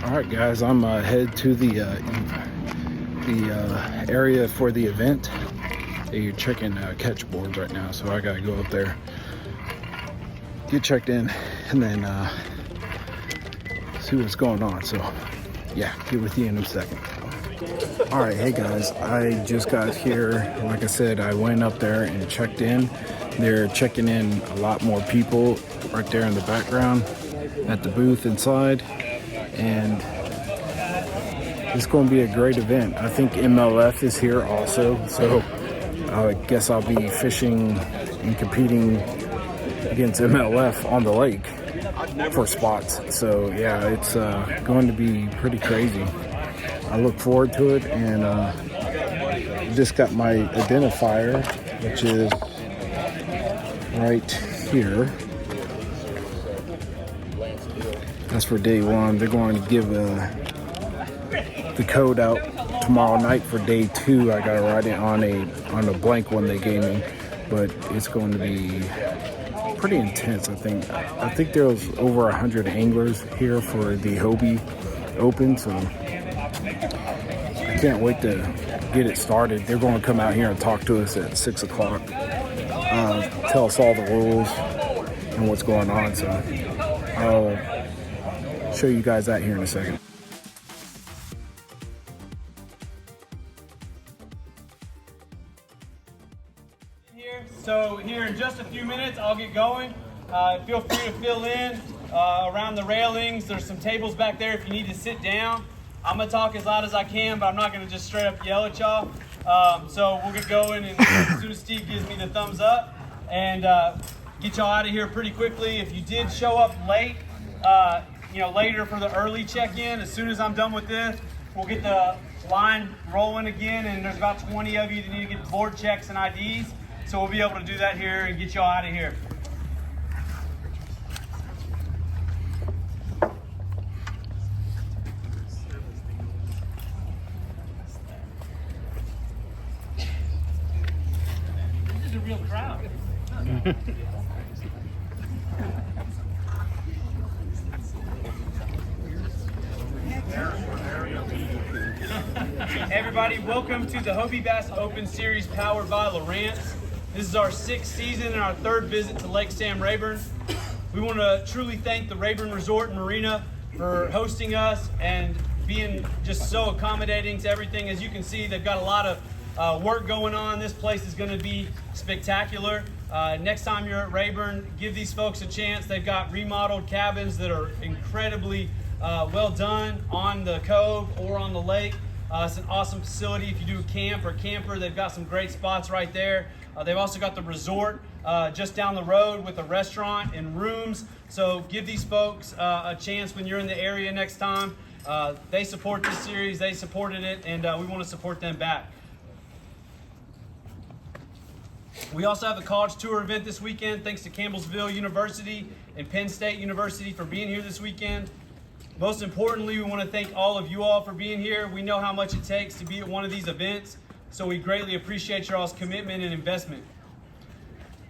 All right, guys, I'm headed to the area for the event. They're checking catch boards right now, so I gotta go up there, get checked in, and then see what's going on. So yeah, get with you in a second. All right, hey guys, I just got here. Like I said, I went up there and checked in. They're checking in a lot more people right there in the background at the booth inside, and it's going to be a great event. I think MLF is here also, so I guess I'll be fishing and competing against MLF on the lake for spots. So yeah, it's going to be pretty crazy. I look forward to it, and just got my identifier, which is right here. That's for day one. They're going to give the code out tomorrow night for day two. I gotta write it on a blank one they gave me, but it's going to be pretty intense. I think there was over 100 anglers here for the Hobie Open, so I can't wait to get it started. They're going to come out here and talk to us at 6 o'clock, tell us all the rules and what's going on. So I'll show you guys that here in a second. So here in just a few minutes, I'll get going. Feel free to fill in around the railings. There's some tables back there if you need to sit down. I'm gonna talk as loud as I can, but I'm not gonna just straight up yell at y'all. So we'll get going, and as soon as Steve gives me the thumbs up, and get y'all out of here pretty quickly. If you did show up late, later for the early check-in, as soon as I'm done with this, we'll get the line rolling again, and there's about 20 of you that need to get board checks and IDs. So we'll be able to do that here and get y'all out of here. This is a real crowd. Everybody, welcome to the Hobie Bass Open Series powered by Lowrance. This is our 6th season and our 3rd visit to Lake Sam Rayburn. We want to truly thank the Rayburn Resort and Marina for hosting us and being just so accommodating to everything. As you can see, they've got a lot of work going on. This place is going to be spectacular. Next time you're at Rayburn, give these folks a chance. They've got remodeled cabins that are incredibly well done on the cove or on the lake. It's an awesome facility if you do camp or camper. They've got some great spots right there. They've also got the resort just down the road with a restaurant and rooms. So give these folks a chance when you're in the area next time. They support this series, they supported it, and we want to support them back. We also have a college tour event this weekend. Thanks to Campbellsville University and Penn State University for being here this weekend. Most importantly, we want to thank all of you all for being here. We know how much it takes to be at one of these events, so we greatly appreciate your all's commitment and investment.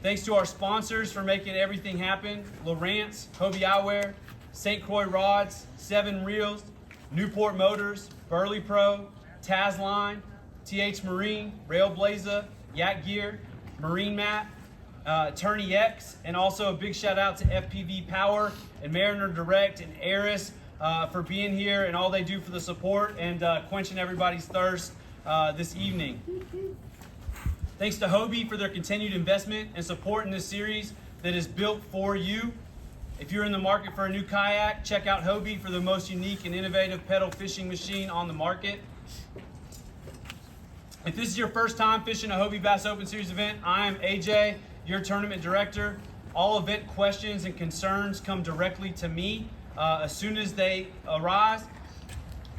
Thanks to our sponsors for making everything happen: Lowrance, Hobie Eyewear, St. Croix Rods, 7 Reels, Newport Motors, Burley Pro, Taz Line, TH Marine, Railblazer, Yak Gear, Marine Mat, Attorney X, and also a big shout out to FPV Power and Mariner Direct and Aris for being here and all they do for the support and quenching everybody's thirst this evening. Thanks to Hobie for their continued investment and support in this series that is built for you. If you're in the market for a new kayak, check out Hobie for the most unique and innovative pedal fishing machine on the market. If this is your first time fishing a Hobie Bass Open Series event, I am AJ, your tournament director. All event questions and concerns come directly to me as soon as they arise.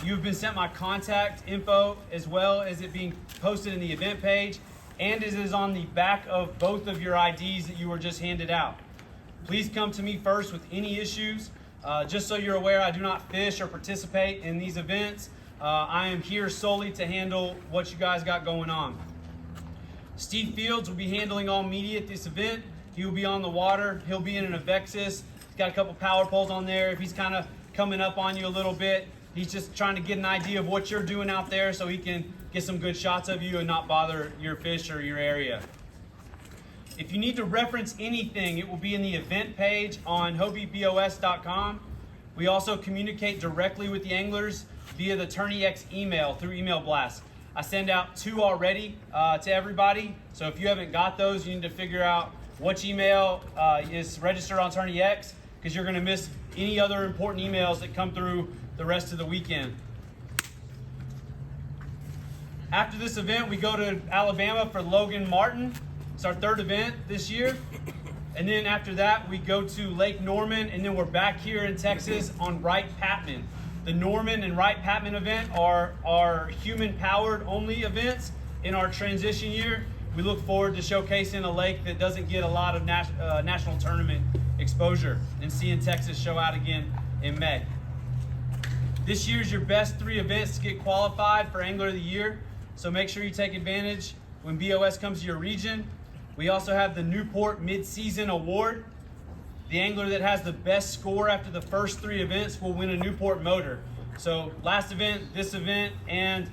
You've been sent my contact info as well as it being posted in the event page, and it is on the back of both of your IDs that you were just handed out. Please come to me first with any issues. Just so you're aware, I do not fish or participate in these events. I am here solely to handle what you guys got going on. Steve Fields will be handling all media at this event. He will be on the water. He'll be in an Avexis. He's got a couple power poles on there. If he's kind of coming up on you a little bit, He's just trying to get an idea of what you're doing out there so he can get some good shots of you and not bother your fish or your area. If you need to reference anything, it will be in the event page on HobieBOS.com. We also communicate directly with the anglers via the Tourney X email through email blast. I send out 2 already to everybody. So if you haven't got those, you need to figure out which email is registered on Tourney X, because you're going to miss any other important emails that come through the rest of the weekend. After this event, we go to Alabama for Logan Martin. It's our 3rd event this year. And then after that, we go to Lake Norman, and then we're back here in Texas on Wright-Patman. The Norman and Wright-Patman event are human-powered only events in our transition year. We look forward to showcasing a lake that doesn't get a lot of national tournament exposure and seeing Texas show out again in May. This year's your best 3 events to get qualified for Angler of the Year, so make sure you take advantage when B.O.S. comes to your region. We also have the Newport Mid-Season Award. The angler that has the best score after the first 3 events will win a Newport motor. So last event, this event, and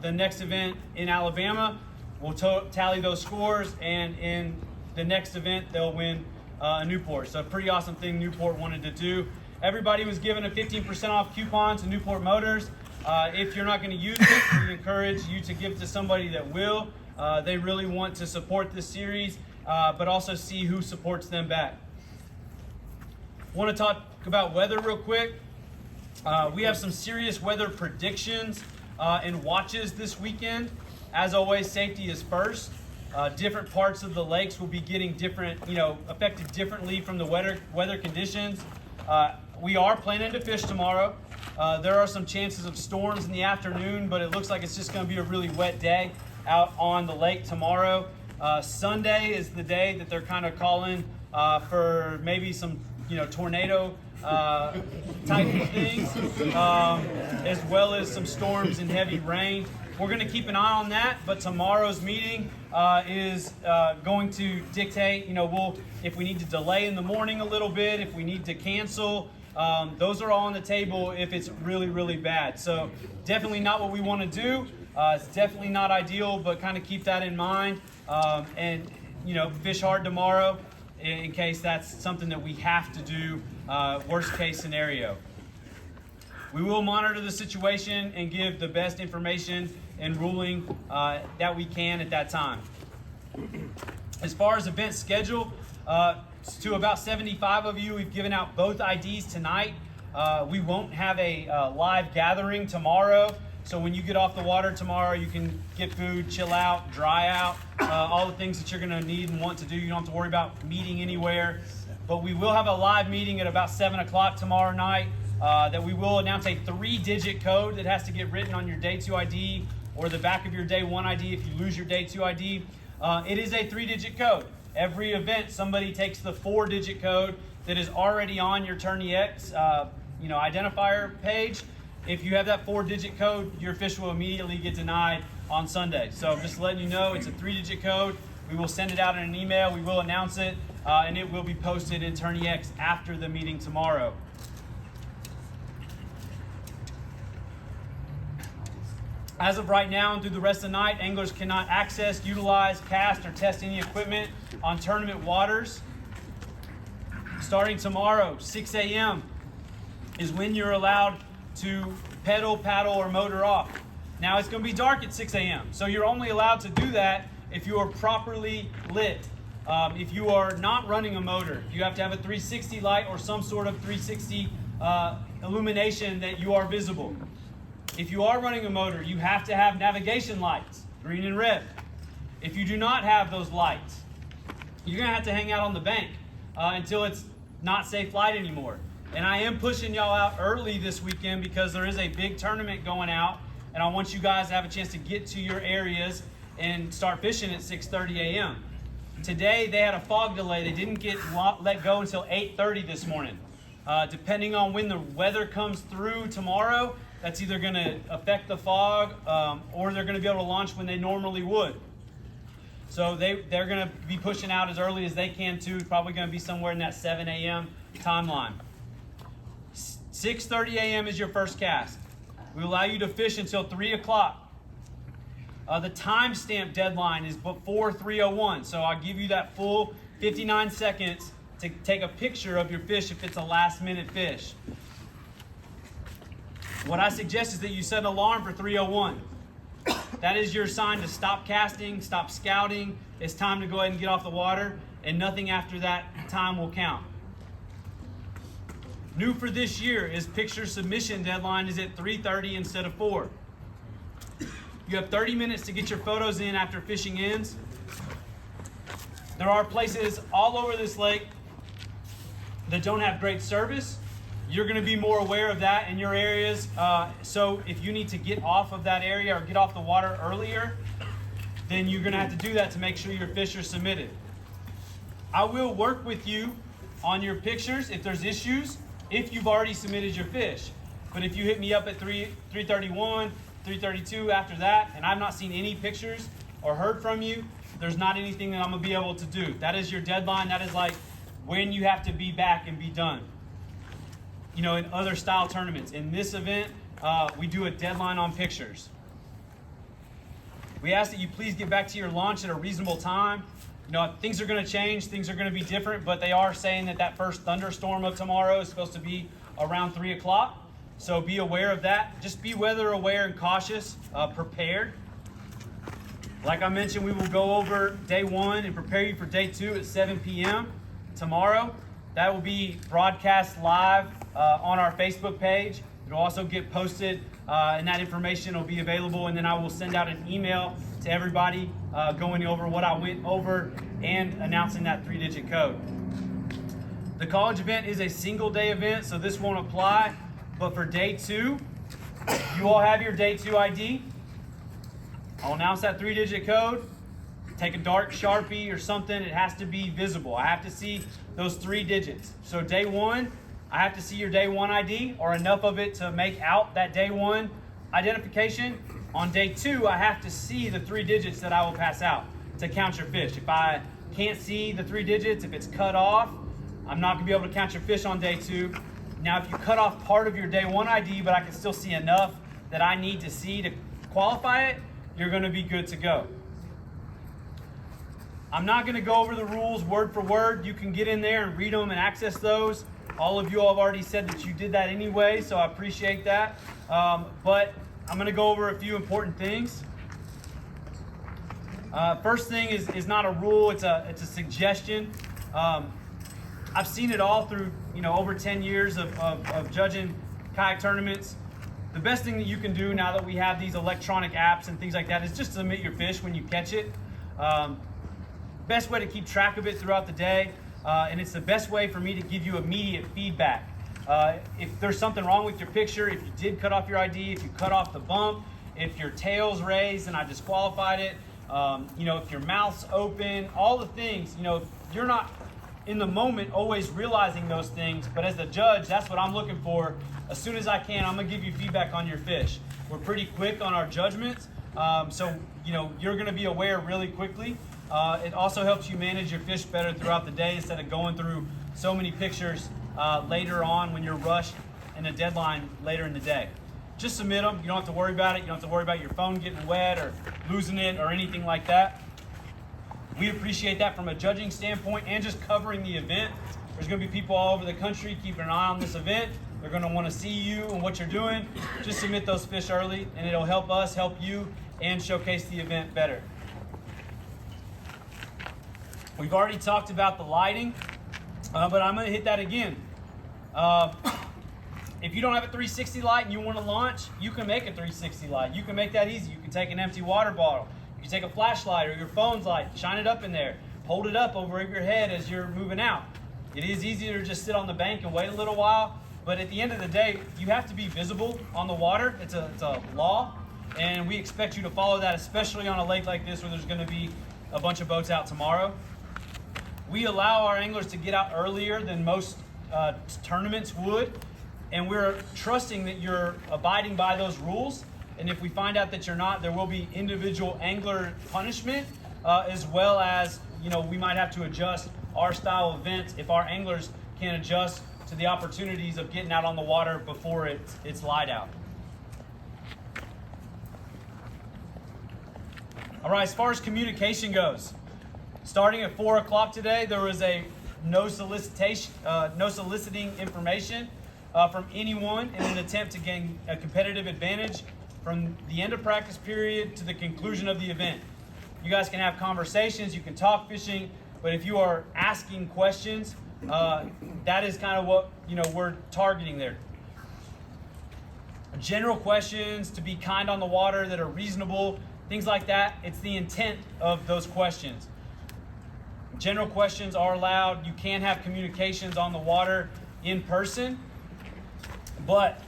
the next event in Alabama, we'll tally those scores, and in the next event, they'll win a Newport. So a pretty awesome thing Newport wanted to do. Everybody was given a 15% off coupon to Newport Motors. If you're not going to use it, we encourage you to give it to somebody that will. They really want to support this series, but also see who supports them back. Want to talk about weather real quick. We have some serious weather predictions and watches this weekend. As always, safety is first. Different parts of the lakes will be getting different, affected differently from the weather conditions. We are planning to fish tomorrow. There are some chances of storms in the afternoon, but it looks like it's just going to be a really wet day out on the lake tomorrow. Sunday is the day that they're kind of calling for maybe some, tornado type of things, as well as some storms and heavy rain. We're going to keep an eye on that, but tomorrow's meeting is going to dictate, if we need to delay in the morning a little bit, if we need to cancel, those are all on the table if it's really, really bad. So definitely not what we want to do. It's definitely not ideal, but kind of keep that in mind, and fish hard tomorrow in case that's something that we have to do, worst case scenario. We will monitor the situation and give the best information and ruling that we can at that time. As far as event schedule, to about 75 of you, we've given out both IDs tonight. We won't have a live gathering tomorrow. So when you get off the water tomorrow, you can get food, chill out, dry out, all the things that you're going to need and want to do. You don't have to worry about meeting anywhere. But we will have a live meeting at about 7 o'clock tomorrow night that we will announce a 3-digit code that has to get written on your day 2 ID or the back of your day 1 ID if you lose your day 2 ID. It is a 3-digit code. Every event, somebody takes the 4-digit code that is already on your Tourney X identifier page. If you have that 4-digit code, your fish will immediately get denied on Sunday. So just letting you know, it's a 3-digit code. We will send it out in an email. We will announce it, and it will be posted in Tourney X after the meeting tomorrow. As of right now and through the rest of the night, anglers cannot access, utilize, cast, or test any equipment on tournament waters. Starting tomorrow, 6 a.m. is when you're allowed to pedal, paddle, or motor off. Now it's going to be dark at 6 a.m., so you're only allowed to do that if you are properly lit. If you are not running a motor, you have to have a 360 light or some sort of 360 illumination that you are visible. If you are running a motor, you have to have navigation lights, green and red. If you do not have those lights, you're going to have to hang out on the bank until it's not safe light anymore. And I am pushing y'all out early this weekend because there is a big tournament going out, and I want you guys to have a chance to get to your areas and start fishing at 6:30 a.m. Today, they had a fog delay. They didn't get let go until 8:30 this morning. Depending on when the weather comes through tomorrow, that's either going to affect the fog or they're going to be able to launch when they normally would. So they're going to be pushing out as early as they can too. Probably going to be somewhere in that 7 a.m. timeline. 6:30 a.m. is your first cast. We allow you to fish until 3 o'clock. The timestamp deadline is before 3:01, so I'll give you that full 59 seconds to take a picture of your fish if it's a last-minute fish. What I suggest is that you set an alarm for 3:01. That is your sign to stop casting, stop scouting. It's time to go ahead and get off the water, and nothing after that time will count. New for this year is picture submission deadline is at 3:30 instead of 4. You have 30 minutes to get your photos in after fishing ends. There are places all over this lake that don't have great service. You're going to be more aware of that in your areas. So if you need to get off of that area or get off the water earlier, then you're going to have to do that to make sure your fish are submitted. I will work with you on your pictures if there's issues, if you've already submitted your fish. But if you hit me up at 3:31, 3:32 after that, and I've not seen any pictures or heard from you, there's not anything that I'm going to be able to do. That is your deadline. That is like when you have to be back and be done. You know, in other style tournaments. In this event, we do a deadline on pictures. We ask that you please get back to your launch at a reasonable time. You know, things are going to change, things are going to be different, but they are saying that that first thunderstorm of tomorrow is supposed to be around 3 o'clock. So be aware of that. Just be weather aware and cautious, prepared. Like I mentioned, we will go over day 1 and prepare you for day 2 at 7 p.m. tomorrow. That will be broadcast live on our Facebook page. It'll also get posted, and that information will be available. And then I will send out an email to everybody going over what I went over and announcing that 3-digit code. The college event is a single day event, so this won't apply. But for day 2, you all have your day 2 ID. I'll announce that 3-digit code. Take a dark Sharpie or something. It has to be visible. I have to see those 3 digits. So day 1, I have to see your day 1 ID or enough of it to make out that day 1 identification. On day 2, I have to see the 3 digits that I will pass out to count your fish. If I can't see the 3 digits, if it's cut off, I'm not going to be able to count your fish on day 2. Now, if you cut off part of your day 1 ID, but I can still see enough that I need to see to qualify it, you're going to be good to go. I'm not going to go over the rules word for word. You can get in there and read them and access those. All of you all have already said that you did that anyway, so I appreciate that. But I'm going to go over a few important things. First thing is not a rule, it's a suggestion. I've seen it all through over 10 years of judging kayak tournaments. The best thing that you can do now that we have these electronic apps and things like that is just submit your fish when you catch it. Best way to keep track of it throughout the day, and it's the best way for me to give you immediate feedback. If there's something wrong with your picture, if you did cut off your ID, if you cut off the bump, if your tail's raised and I disqualified it, if your mouth's open, all the things, you're not in the moment always realizing those things, but as the judge, that's what I'm looking for. As soon as I can, I'm gonna give you feedback on your fish. We're pretty quick on our judgments, so you're gonna be aware really quickly. It also helps you manage your fish better throughout the day instead of going through so many pictures later on when you're rushed and a deadline later in the day. Just submit them. You don't have to worry about it. You don't have to worry about your phone getting wet or losing it or anything like that. We appreciate that from a judging standpoint and just covering the event. There's going to be people all over the country keeping an eye on this event. They're going to want to see you and what you're doing. Just submit those fish early, and it'll help us, help you, and showcase the event better. We've already talked about the lighting, but I'm going to hit that again. If you don't have a 360 light and you want to launch, you can make a 360 light. You can make that easy. You can take an empty water bottle. You can take a flashlight or your phone's light, shine it up in there, hold it up over your head as you're moving out. It is easier to just sit on the bank and wait a little while, but at the end of the day, you have to be visible on the water. It's a law, and we expect you to follow that, especially on a lake like this where there's going to be a bunch of boats out tomorrow. We allow our anglers to get out earlier than most tournaments would, and we're trusting that you're abiding by those rules. And if we find out that you're not, there will be individual angler punishment, as well as, we might have to adjust our style of events if our anglers can adjust to the opportunities of getting out on the water before it's light out. All right, as far as communication goes, starting at 4 o'clock today, there was a no soliciting information from anyone in an attempt to gain a competitive advantage from the end of practice period to the conclusion of the event. You guys can have conversations, you can talk fishing, but if you are asking questions, that is kind of what we're targeting there. General questions to be kind on the water that are reasonable, things like that. It's the intent of those questions. General questions are allowed. You can have communications on the water in person, but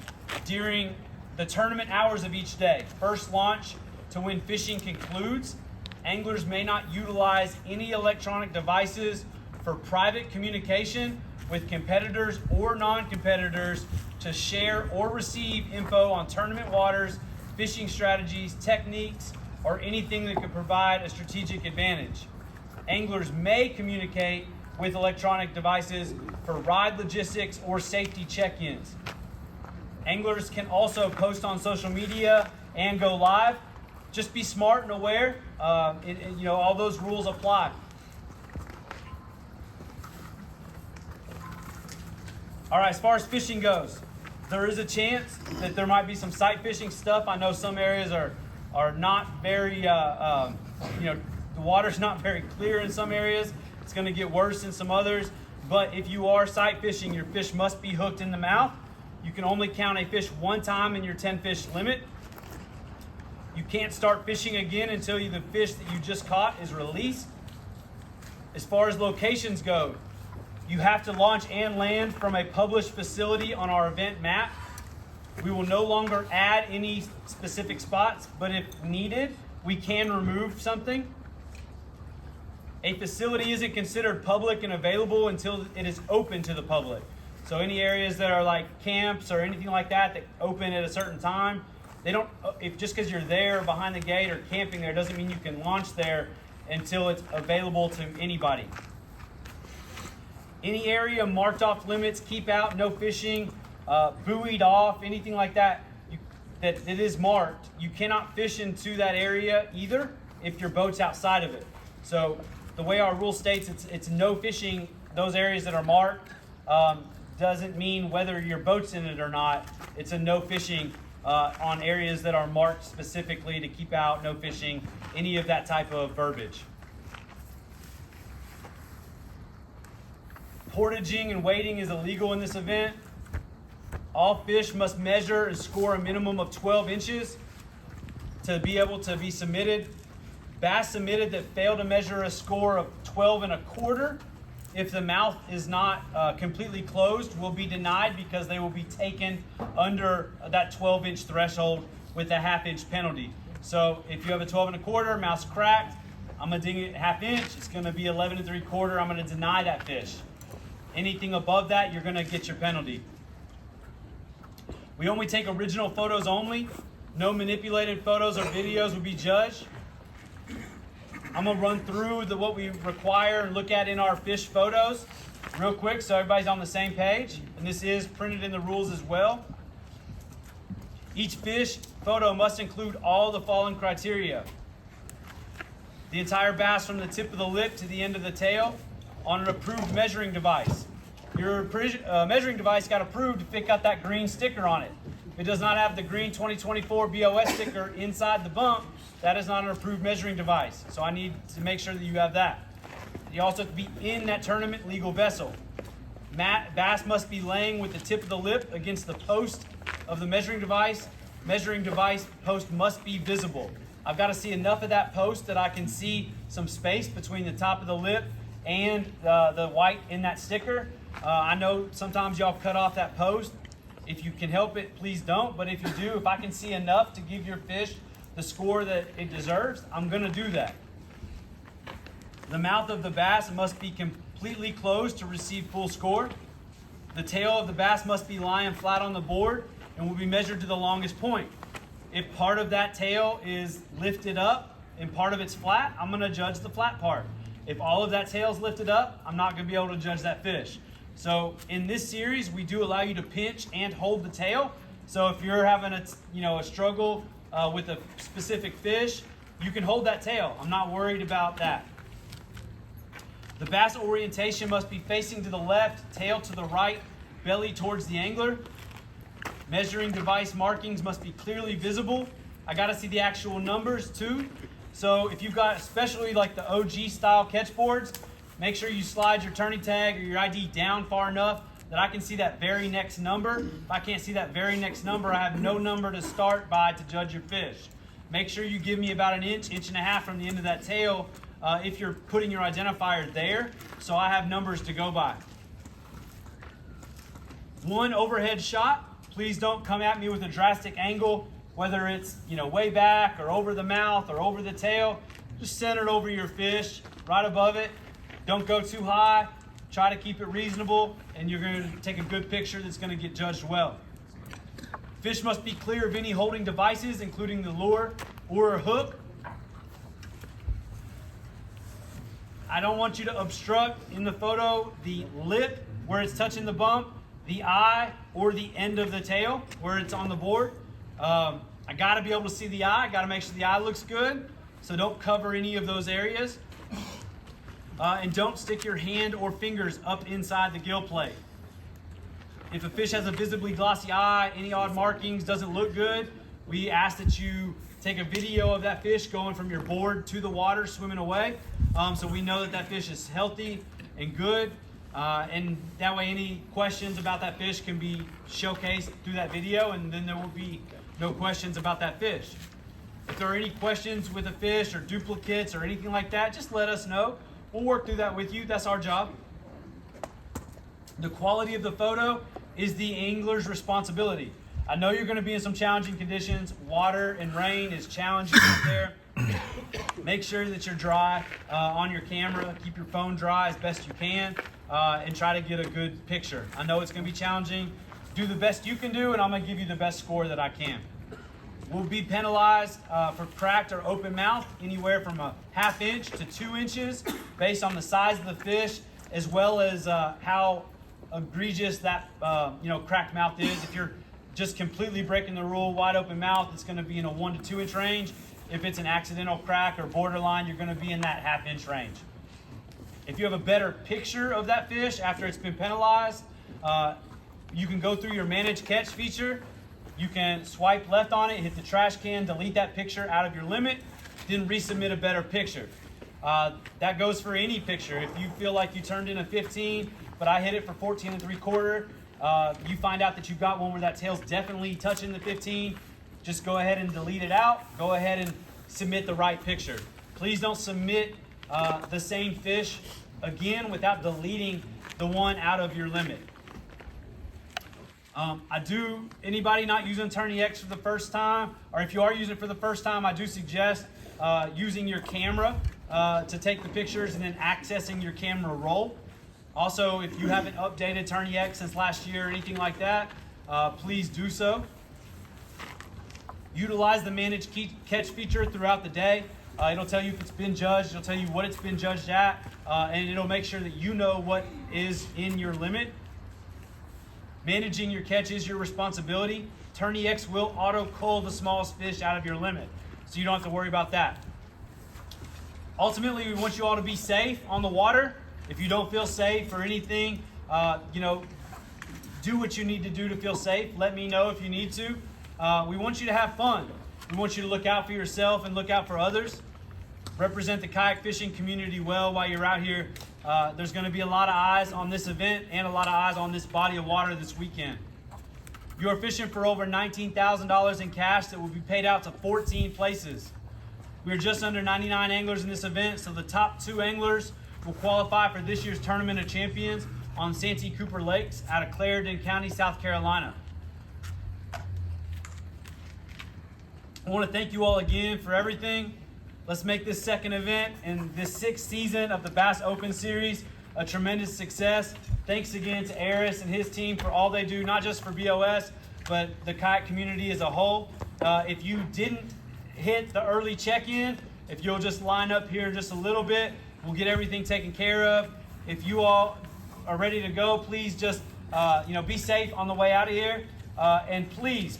during the tournament hours of each day, first launch to when fishing concludes, anglers may not utilize any electronic devices for private communication with competitors or non-competitors to share or receive info on tournament waters, fishing strategies, techniques, or anything that could provide a strategic advantage. Anglers may communicate with electronic devices for ride logistics or safety check-ins. Anglers can also post on social media and go live. Just be smart and aware. All those rules apply. All right, as far as fishing goes, there is a chance that there might be some sight fishing stuff. I know some areas are not very, the water's not very clear in some areas. It's going to get worse in some others. But if you are sight fishing, your fish must be hooked in the mouth. You can only count a fish one time in your 10 fish limit. You can't start fishing again until the fish that you just caught is released. As far as locations go, you have to launch and land from a published facility on our event map. We will no longer add any specific spots, but if needed, we can remove something. A facility isn't considered public and available until it is open to the public. So any areas that are like camps or anything like that open at a certain time, just because you're there behind the gate or camping there doesn't mean you can launch there until it's available to anybody. Any area marked off limits, keep out, no fishing, buoyed off, anything like that, that it is marked, you cannot fish into that area either if your boat's outside of it. So the way our rule states, it's no fishing those areas that are marked. Doesn't mean whether your boat's in it or not. It's a no fishing on areas that are marked specifically to keep out, no fishing, any of that type of verbiage. Portaging and wading is illegal in this event. All fish must measure and score a minimum of 12 inches to be able to be submitted. Bass submitted that fail to measure a score of 12 1/4, if the mouth is not completely closed, will be denied because they will be taken under that 12-inch threshold with a 1/2 inch penalty. So if you have a 12 1/4, mouth's cracked, I'm gonna ding it 1/2 inch, it's gonna be 11 3/4, I'm gonna deny that fish. Anything above that, you're gonna get your penalty. We only take original photos only. No manipulated photos or videos will be judged. I'm gonna run through what we require and look at in our fish photos real quick so everybody's on the same page. And this is printed in the rules as well. Each fish photo must include all the following criteria: the entire bass from the tip of the lip to the end of the tail on an approved measuring device. Your measuring device got approved if it got that green sticker on it. If it does not have the green 2024 B.O.S. sticker inside the bump, that is not an approved measuring device. So I need to make sure that you have that. You also have to be in that tournament legal vessel. Bass must be laying with the tip of the lip against the post of the measuring device. Measuring device post must be visible. I've got to see enough of that post that I can see some space between the top of the lip and the white in that sticker. I know sometimes y'all cut off that post. If you can help it, please don't. But if you do, if I can see enough to give your fish the score that it deserves, I'm going to do that. The mouth of the bass must be completely closed to receive full score. The tail of the bass must be lying flat on the board and will be measured to the longest point. If part of that tail is lifted up and part of it's flat, I'm going to judge the flat part. If all of that tail is lifted up, I'm not going to be able to judge that fish. So in this series, we do allow you to pinch and hold the tail. So if you're having a struggle with a specific fish, you can hold that tail. I'm not worried about that. The bass orientation must be facing to the left, tail to the right, belly towards the angler. Measuring device markings must be clearly visible. I got to see the actual numbers too. So if you've got, especially like the OG style catch boards, make sure you slide your turning tag or your ID down far enough that I can see that very next number. If I can't see that very next number, I have no number to start by to judge your fish. Make sure you give me about an inch, inch and a half from the end of that tail if you're putting your identifier there, so I have numbers to go by. One overhead shot. Please don't come at me with a drastic angle, whether it's way back or over the mouth or over the tail. Just center it over your fish, right above it. Don't go too high. Try to keep it reasonable, and you're going to take a good picture that's going to get judged well. Fish must be clear of any holding devices, including the lure or a hook. I don't want you to obstruct in the photo the lip where it's touching the bump, the eye, or the end of the tail where it's on the board. I got to be able to see the eye. I got to make sure the eye looks good. So don't cover any of those areas. And don't stick your hand or fingers up inside the gill plate. If a fish has a visibly glossy eye, any odd markings, doesn't look good, we ask that you take a video of that fish going from your board to the water, swimming away, so we know that that fish is healthy and good. And that way any questions about that fish can be showcased through that video, and then there will be no questions about that fish. If there are any questions with a fish or duplicates or anything like that, just let us know. We'll work through that with you. That's our job. The quality of the photo is the angler's responsibility. I know you're going to be in some challenging conditions. Water and rain is challenging out there. Make sure that you're dry on your camera. Keep your phone dry as best you can and try to get a good picture. I know it's going to be challenging. Do the best you can do, and I'm going to give you the best score that I can. We'll be penalized for cracked or open mouth anywhere from a ½ inch to 2 inches based on the size of the fish, as well as how egregious that cracked mouth is. If you're just completely breaking the rule, wide open mouth, it's going to be in a 1 to 2 inch range. If it's an accidental crack or borderline, you're going to be in that ½ inch range. If you have a better picture of that fish after it's been penalized, you can go through your manage catch feature. You can swipe left on it, hit the trash can, delete that picture out of your limit, then resubmit a better picture. That goes for any picture. If you feel like you turned in a 15, but I hit it for 14 3/4, you find out that you've got one where that tail's definitely touching the 15, just go ahead and delete it out. Go ahead and submit the right picture. Please don't submit the same fish again without deleting the one out of your limit. Anybody not using Tourney X for the first time, or if you are using it for the first time, I do suggest using your camera to take the pictures and then accessing your camera roll. Also, if you haven't updated Tourney X since last year or anything like that, please do so. Utilize the manage catch feature throughout the day. It'll tell you if it's been judged, it'll tell you what it's been judged at, and it'll make sure that you know what is in your limit. Managing your catch is your responsibility. Tourney X will auto-cull the smallest fish out of your limit, so you don't have to worry about that. Ultimately, we want you all to be safe on the water. If you don't feel safe or anything, do what you need to do to feel safe. Let me know if you need to. We want you to have fun. We want you to look out for yourself and look out for others. Represent the kayak fishing community well while you're out here. There's going to be a lot of eyes on this event and a lot of eyes on this body of water this weekend. You are fishing for over $19,000 in cash that will be paid out to 14 places. We are just under 99 anglers in this event, so the top 2 anglers will qualify for this year's Tournament of Champions on Santee Cooper Lakes out of Clarendon County, South Carolina. I want to thank you all again for everything. Let's make this second event and this 6th season of the Bass Open Series a tremendous success. Thanks again to Aris and his team for all they do, not just for B.O.S, but the kayak community as a whole. If you didn't hit the early check-in, if you'll just line up here in just a little bit, we'll get everything taken care of. If you all are ready to go, please just be safe on the way out of here. And please,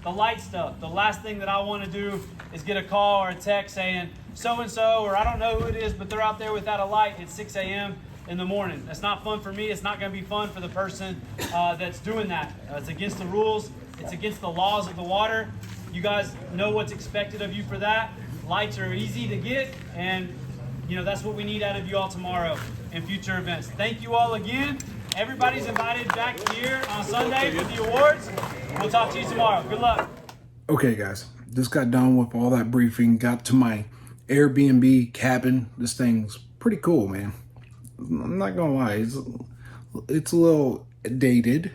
the light stuff. The last thing that I want to do is get a call or a text saying so-and-so, or I don't know who it is, but they're out there without a light at 6 a.m. in the morning. That's not fun for me. It's not going to be fun for the person that's doing that. It's against the rules. It's against the laws of the water. You guys know what's expected of you for that. Lights are easy to get, and that's what we need out of you all tomorrow in future events. Thank you all again. Everybody's invited back here on Sunday for the awards. We'll talk to you tomorrow. Good luck. Okay, guys, just got done with all that briefing. Got to my Airbnb cabin. This thing's pretty cool, man. I'm not gonna lie, it's a little dated,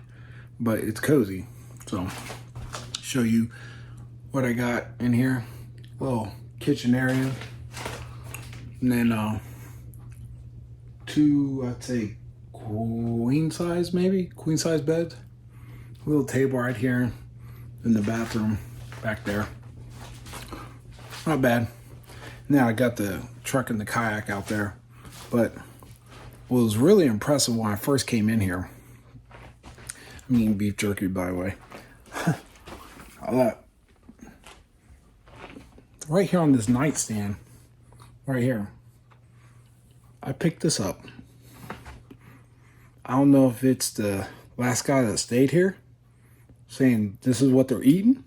but it's cozy. So, show you what I got in here. Little kitchen area, and then two, I'd say queen size beds. A little table right here in the bathroom back there. Not bad. Now I got the truck and the kayak out there, but what was really impressive when I first came in here, I'm eating beef jerky, by the way. Right here on this nightstand, right here, I picked this up. I don't know if it's the last guy that stayed here saying this is what they're eating,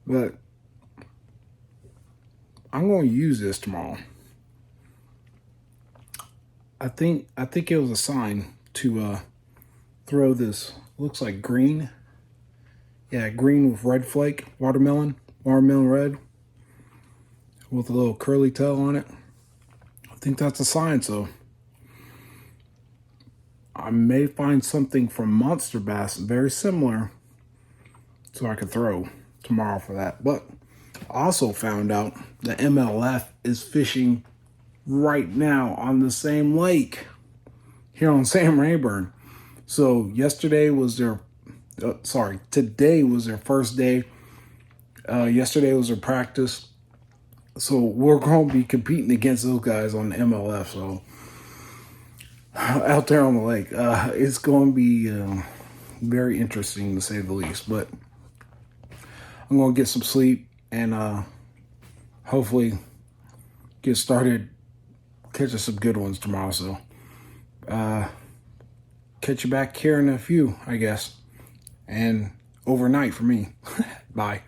but I'm going to use this tomorrow. I think it was a sign to throw this, looks like green. Yeah, green with red flake, watermelon red with a little curly tail on it. I think that's a sign, so I may find something from Monster Bass very similar so I could throw tomorrow for that. But I also found out the MLF is fishing right now on the same lake here on Sam Rayburn. So today was their first day. Yesterday was their practice. So we're going to be competing against those guys on the MLF. So out there on the lake, it's going to be very interesting to say the least. But I'm going to get some sleep and hopefully get started catching some good ones tomorrow. So catch you back here in a few, I guess, and overnight for me. Bye.